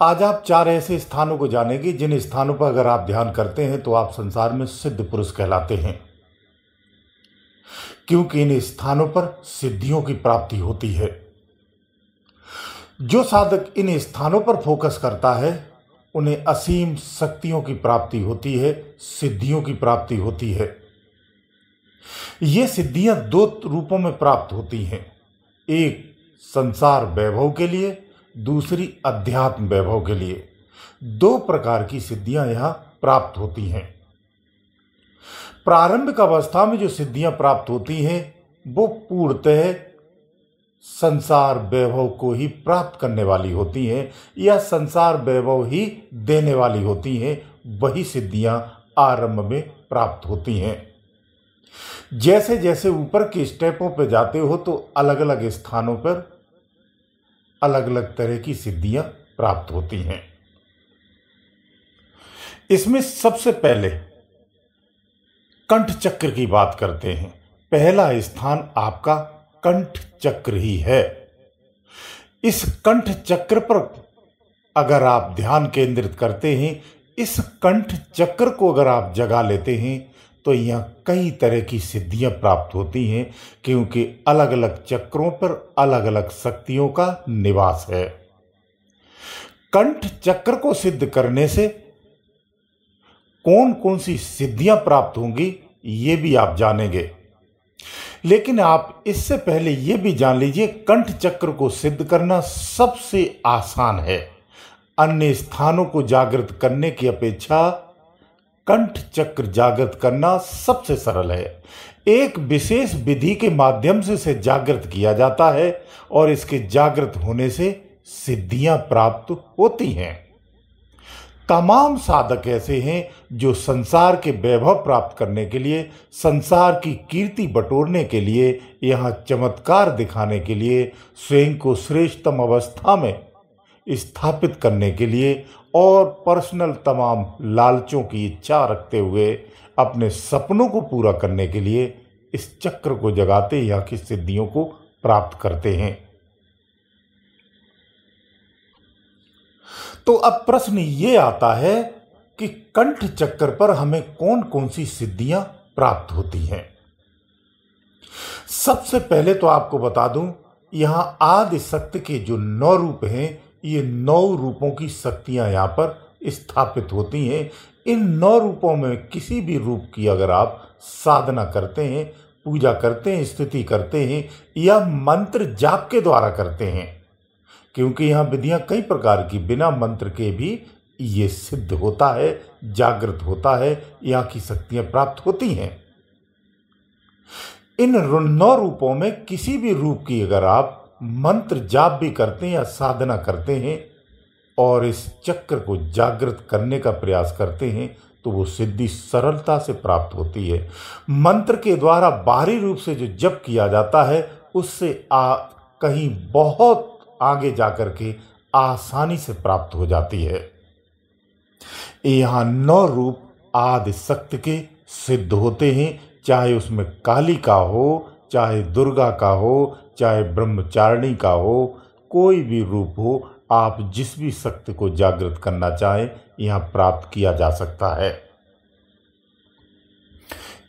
आज आप 4 ऐसे स्थानों को जानेंगे जिन स्थानों पर अगर आप ध्यान करते हैं तो आप संसार में सिद्ध पुरुष कहलाते हैं, क्योंकि इन स्थानों पर सिद्धियों की प्राप्ति होती है। जो साधक इन स्थानों पर फोकस करता है उन्हें असीम शक्तियों की प्राप्ति होती है, सिद्धियों की प्राप्ति होती है। ये सिद्धियां 2 रूपों में प्राप्त होती हैं, एक संसार वैभव के लिए, दूसरी अध्यात्म वैभव के लिए। 2 प्रकार की सिद्धियां यहां प्राप्त होती हैं। प्रारंभिक अवस्था में जो सिद्धियां प्राप्त होती हैं वो पूर्णतः संसार वैभव को ही प्राप्त करने वाली होती हैं या संसार वैभव ही देने वाली होती हैं। वही सिद्धियां आरंभ में प्राप्त होती हैं। जैसे जैसे ऊपर के स्टेपों पर जाते हो तो अलग अलग स्थानों पर अलग अलग तरह की सिद्धियां प्राप्त होती हैं। इसमें सबसे पहले कंठ चक्र की बात करते हैं। पहला स्थान आपका कंठ चक्र ही है। इस कंठ चक्र पर अगर आप ध्यान केंद्रित करते हैं, इस कंठ चक्र को अगर आप जगा लेते हैं तो यहां कई तरह की सिद्धियां प्राप्त होती हैं, क्योंकि अलग अलग चक्रों पर अलग अलग शक्तियों का निवास है। कंठ चक्र को सिद्ध करने से कौन कौन सी सिद्धियां प्राप्त होंगी ये भी आप जानेंगे, लेकिन आप इससे पहले ये भी जान लीजिए कंठ चक्र को सिद्ध करना सबसे आसान है। अन्य स्थानों को जागृत करने की अपेक्षा कंठ चक्र जागृत करना सबसे सरल है। एक विशेष विधि के माध्यम से इसे जागृत किया जाता है और इसके जागृत होने से सिद्धियां प्राप्त होती हैं। तमाम साधक ऐसे हैं जो संसार के वैभव प्राप्त करने के लिए, संसार की कीर्ति बटोरने के लिए, यहाँ चमत्कार दिखाने के लिए, स्वयं को श्रेष्ठतम अवस्था में स्थापित करने के लिए और पर्सनल तमाम लालचों की इच्छा रखते हुए अपने सपनों को पूरा करने के लिए इस चक्र को जगाते यहाँ की सिद्धियों को प्राप्त करते हैं। तो अब प्रश्न ये आता है कि कंठ चक्र पर हमें कौन कौन सी सिद्धियां प्राप्त होती हैं। सबसे पहले तो आपको बता दूं, यहां आदि शक्ति के जो 9 रूप हैं, ये 9 रूपों की शक्तियां यहां पर स्थापित होती हैं। इन 9 रूपों में किसी भी रूप की अगर आप साधना करते हैं, पूजा करते हैं, स्तुति करते हैं या मंत्र जाप के द्वारा करते हैं, क्योंकि यहाँ विधियां कई प्रकार की, बिना मंत्र के भी ये सिद्ध होता है, जागृत होता है, यहाँ की शक्तियां प्राप्त होती हैं। इन 9 रूपों में किसी भी रूप की अगर आप मंत्र जाप भी करते हैं या साधना करते हैं और इस चक्र को जागृत करने का प्रयास करते हैं तो वो सिद्धि सरलता से प्राप्त होती है। मंत्र के द्वारा बाहरी रूप से जो जप किया जाता है उससे कहीं बहुत आगे जाकर के आसानी से प्राप्त हो जाती है। यहाँ 9 रूप आदि शक्ति के सिद्ध होते हैं, चाहे उसमें काली का हो, चाहे दुर्गा का हो, चाहे ब्रह्मचारिणी का हो, कोई भी रूप हो, आप जिस भी शक्ति को जागृत करना चाहें यहाँ प्राप्त किया जा सकता है।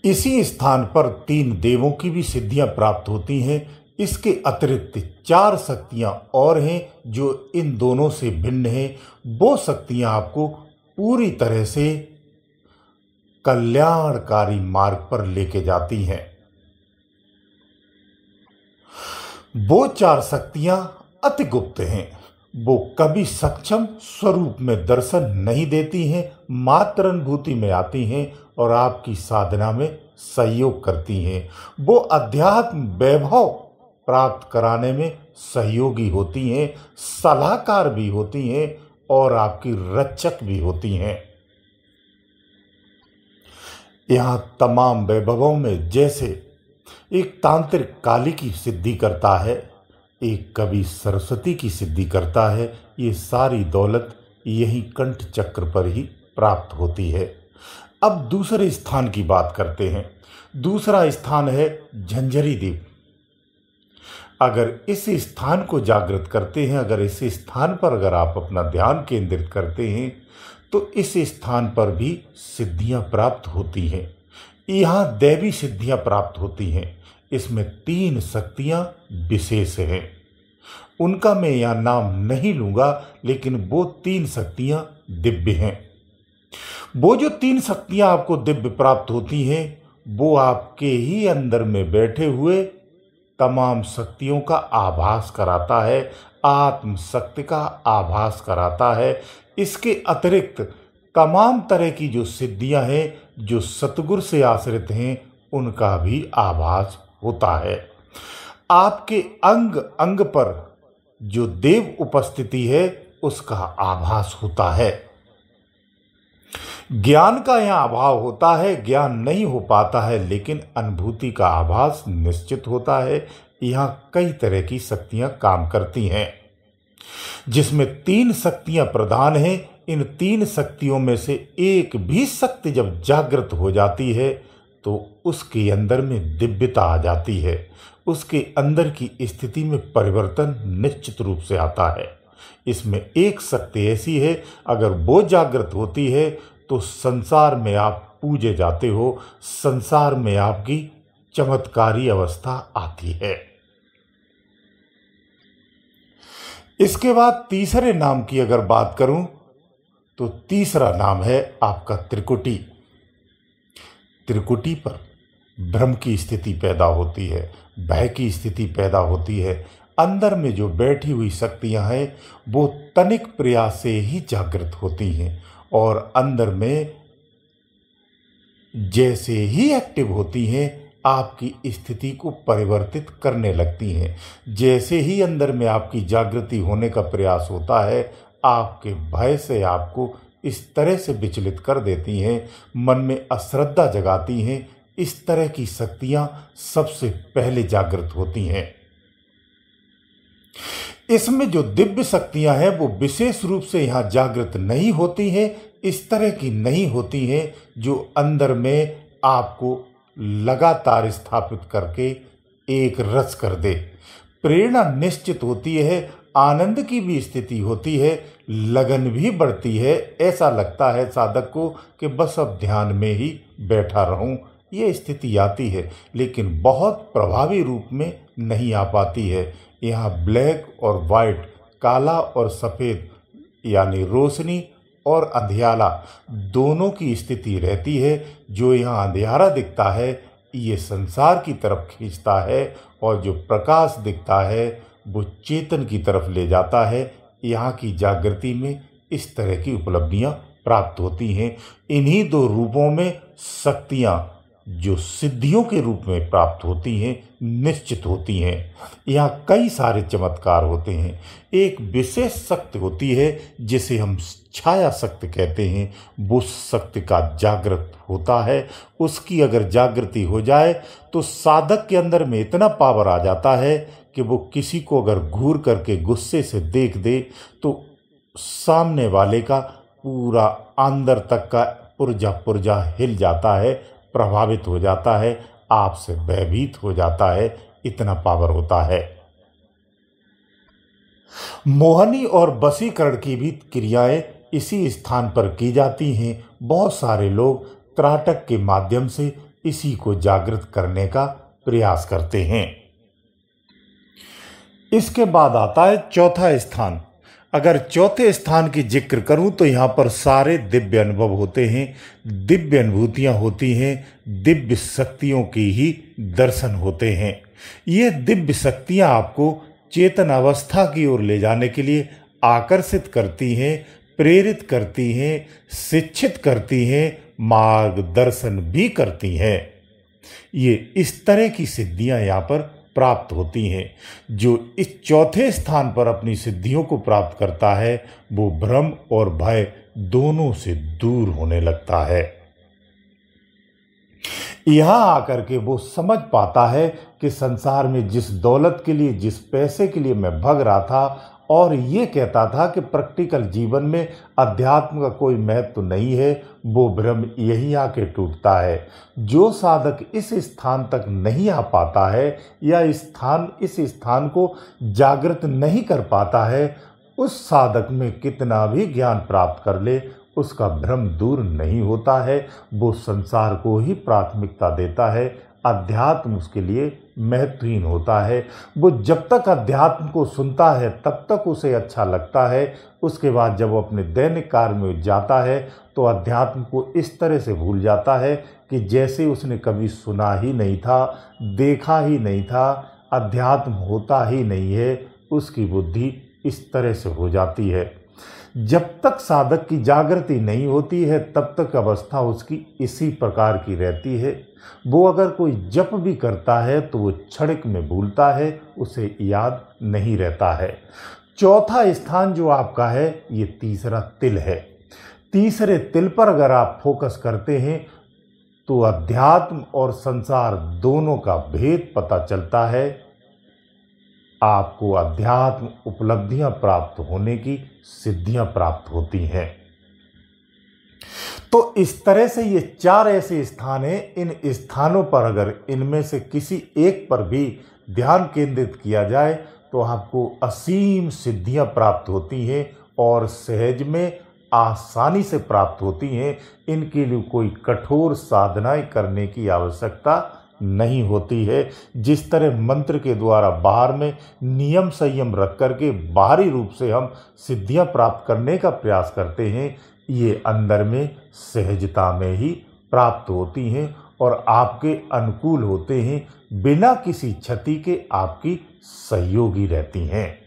इसी स्थान पर 3 देवों की भी सिद्धियां प्राप्त होती हैं। इसके अतिरिक्त 4 शक्तियां और हैं जो इन दोनों से भिन्न हैं। वो शक्तियां आपको पूरी तरह से कल्याणकारी मार्ग पर लेके जाती हैं। वो 4 शक्तियां अति गुप्त हैं। वो कभी सक्षम स्वरूप में दर्शन नहीं देती हैं, मात्र अनुभूति में आती हैं और आपकी साधना में सहयोग करती हैं। वो अध्यात्म वैभव प्राप्त कराने में सहयोगी होती हैं, सलाहकार भी होती हैं और आपकी रक्षक भी होती हैं। यहाँ तमाम वैभवों में जैसे एक तांत्रिक काली की सिद्धि करता है, एक कवि सरस्वती की सिद्धि करता है, ये सारी दौलत यही कंठ चक्र पर ही प्राप्त होती है। अब दूसरे स्थान की बात करते हैं। दूसरा स्थान है झंझरी द्वीप। अगर इस स्थान को जागृत करते हैं, अगर इस स्थान पर अगर आप अपना ध्यान केंद्रित करते हैं तो इस स्थान पर भी सिद्धियां प्राप्त होती हैं। यहाँ दैवी सिद्धियां प्राप्त होती हैं। इसमें 3 शक्तियां विशेष हैं। उनका मैं यहाँ नाम नहीं लूँगा, लेकिन वो 3 शक्तियां दिव्य हैं। वो जो 3 शक्तियां आपको दिव्य प्राप्त होती हैं, वो आपके ही अंदर में बैठे हुए तमाम शक्तियों का आभास कराता है, आत्म शक्ति का आभास कराता है। इसके अतिरिक्त तमाम तरह की जो सिद्धियां हैं, जो सतगुरु से आश्रित हैं, उनका भी आभास होता है। आपके अंग अंग पर जो देव उपस्थिति है, उसका आभास होता है। ज्ञान का यहाँ अभाव होता है, ज्ञान नहीं हो पाता है, लेकिन अनुभूति का आभास निश्चित होता है। यहाँ कई तरह की शक्तियां काम करती हैं, जिसमें 3 शक्तियां प्रधान हैं। इन 3 शक्तियों में से एक भी शक्ति जब जागृत हो जाती है तो उसके अंदर में दिव्यता आ जाती है, उसके अंदर की स्थिति में परिवर्तन निश्चित रूप से आता है। इसमें एक शक्ति ऐसी है, अगर वो जागृत होती है तो संसार में आप पूजे जाते हो, संसार में आपकी चमत्कारी अवस्था आती है। इसके बाद तीसरे नाम की अगर बात करूं तो तीसरा नाम है आपका त्रिकुटी। त्रिकुटी पर भ्रम की स्थिति पैदा होती है, भय की स्थिति पैदा होती है। अंदर में जो बैठी हुई शक्तियां हैं वो तनिक प्रयास से ही जागृत होती हैं और अंदर में जैसे ही एक्टिव होती हैं आपकी स्थिति को परिवर्तित करने लगती हैं। जैसे ही अंदर में आपकी जागृति होने का प्रयास होता है, आपके भय से आपको इस तरह से विचलित कर देती हैं, मन में अश्रद्धा जगाती हैं। इस तरह की शक्तियां सबसे पहले जागृत होती हैं। इसमें जो दिव्य शक्तियां हैं वो विशेष रूप से यहाँ जागृत नहीं होती हैं, इस तरह की नहीं होती हैं जो अंदर में आपको लगातार स्थापित करके एक रस कर दे। प्रेरणा निश्चित होती है, आनंद की भी स्थिति होती है, लगन भी बढ़ती है। ऐसा लगता है साधक को कि बस अब ध्यान में ही बैठा रहूं, ये स्थिति आती है, लेकिन बहुत प्रभावी रूप में नहीं आ पाती है। यहाँ ब्लैक और वाइट, काला और सफ़ेद, यानी रोशनी और अंधियारा दोनों की स्थिति रहती है। जो यहाँ अंधियारा दिखता है ये संसार की तरफ खींचता है और जो प्रकाश दिखता है वो चेतन की तरफ ले जाता है। यहाँ की जागृति में इस तरह की उपलब्धियाँ प्राप्त होती हैं। इन्हीं 2 रूपों में शक्तियाँ जो सिद्धियों के रूप में प्राप्त होती हैं निश्चित होती हैं। यहाँ कई सारे चमत्कार होते हैं। एक विशेष शक्ति होती है जिसे हम छाया शक्ति कहते हैं, वो शक्ति का जागृत होता है। उसकी अगर जागृति हो जाए तो साधक के अंदर में इतना पावर आ जाता है कि वो किसी को अगर घूर करके गुस्से से देख दे तो सामने वाले का पूरा अंदर तक का पुर्जा हिल जाता है, प्रभावित हो जाता है, आपसे भयभीत हो जाता है। इतना पावर होता है। मोहनी और वशीकरण की भी क्रियाएं इसी स्थान पर की जाती हैं। बहुत सारे लोग त्राटक के माध्यम से इसी को जागृत करने का प्रयास करते हैं। इसके बाद आता है चौथा स्थान। अगर चौथे स्थान की जिक्र करूं तो यहाँ पर सारे दिव्य अनुभव होते हैं, दिव्य अनुभूतियाँ होती हैं, दिव्य शक्तियों की ही दर्शन होते हैं। ये दिव्य शक्तियाँ आपको चेतन अवस्था की ओर ले जाने के लिए आकर्षित करती हैं, प्रेरित करती हैं, शिक्षित करती हैं, मार्गदर्शन भी करती हैं। ये इस तरह की सिद्धियाँ यहाँ पर प्राप्त होती हैं। जो इस चौथे स्थान पर अपनी सिद्धियों को प्राप्त करता है वो भ्रम और भय दोनों से दूर होने लगता है। यहाँ आकर के वो समझ पाता है कि संसार में जिस दौलत के लिए, जिस पैसे के लिए मैं भग रहा था और ये कहता था कि प्रैक्टिकल जीवन में अध्यात्म का कोई महत्व तो नहीं है, वो भ्रम यही आके टूटता है। जो साधक इस स्थान तक नहीं आ पाता है या इस स्थान को जागृत नहीं कर पाता है, उस साधक में कितना भी ज्ञान प्राप्त कर ले, उसका भ्रम दूर नहीं होता है। वो संसार को ही प्राथमिकता देता है, अध्यात्म उसके लिए महत्वहीन होता है। वो जब तक अध्यात्म को सुनता है तब तक उसे अच्छा लगता है। उसके बाद जब वो अपने दैनिक कार्य में जाता है तो अध्यात्म को इस तरह से भूल जाता है कि जैसे उसने कभी सुना ही नहीं था, देखा ही नहीं था, अध्यात्म होता ही नहीं है। उसकी बुद्धि इस तरह से हो जाती है। जब तक साधक की जागृति नहीं होती है तब तक अवस्था उसकी इसी प्रकार की रहती है। वो अगर कोई जप भी करता है तो वो क्षणिक में भूलता है, उसे याद नहीं रहता है। चौथा स्थान जो आपका है ये तीसरा तिल है। तीसरे तिल पर अगर आप फोकस करते हैं तो अध्यात्म और संसार दोनों का भेद पता चलता है। आपको अध्यात्म उपलब्धियां प्राप्त होने की सिद्धियां प्राप्त होती हैं। तो इस तरह से ये 4 ऐसे स्थान हैं। इन स्थानों पर अगर इनमें से किसी एक पर भी ध्यान केंद्रित किया जाए तो आपको असीम सिद्धियां प्राप्त होती हैं और सहज में आसानी से प्राप्त होती हैं। इनके लिए कोई कठोर साधनाएं करने की आवश्यकता नहीं होती है। जिस तरह मंत्र के द्वारा बाहर में नियम संयम रख करके बाहरी रूप से हम सिद्धियां प्राप्त करने का प्रयास करते हैं, ये अंदर में सहजता में ही प्राप्त होती हैं और आपके अनुकूल होते हैं, बिना किसी क्षति के आपकी सहयोगी रहती हैं।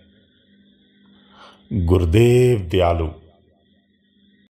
गुरुदेव दयालु।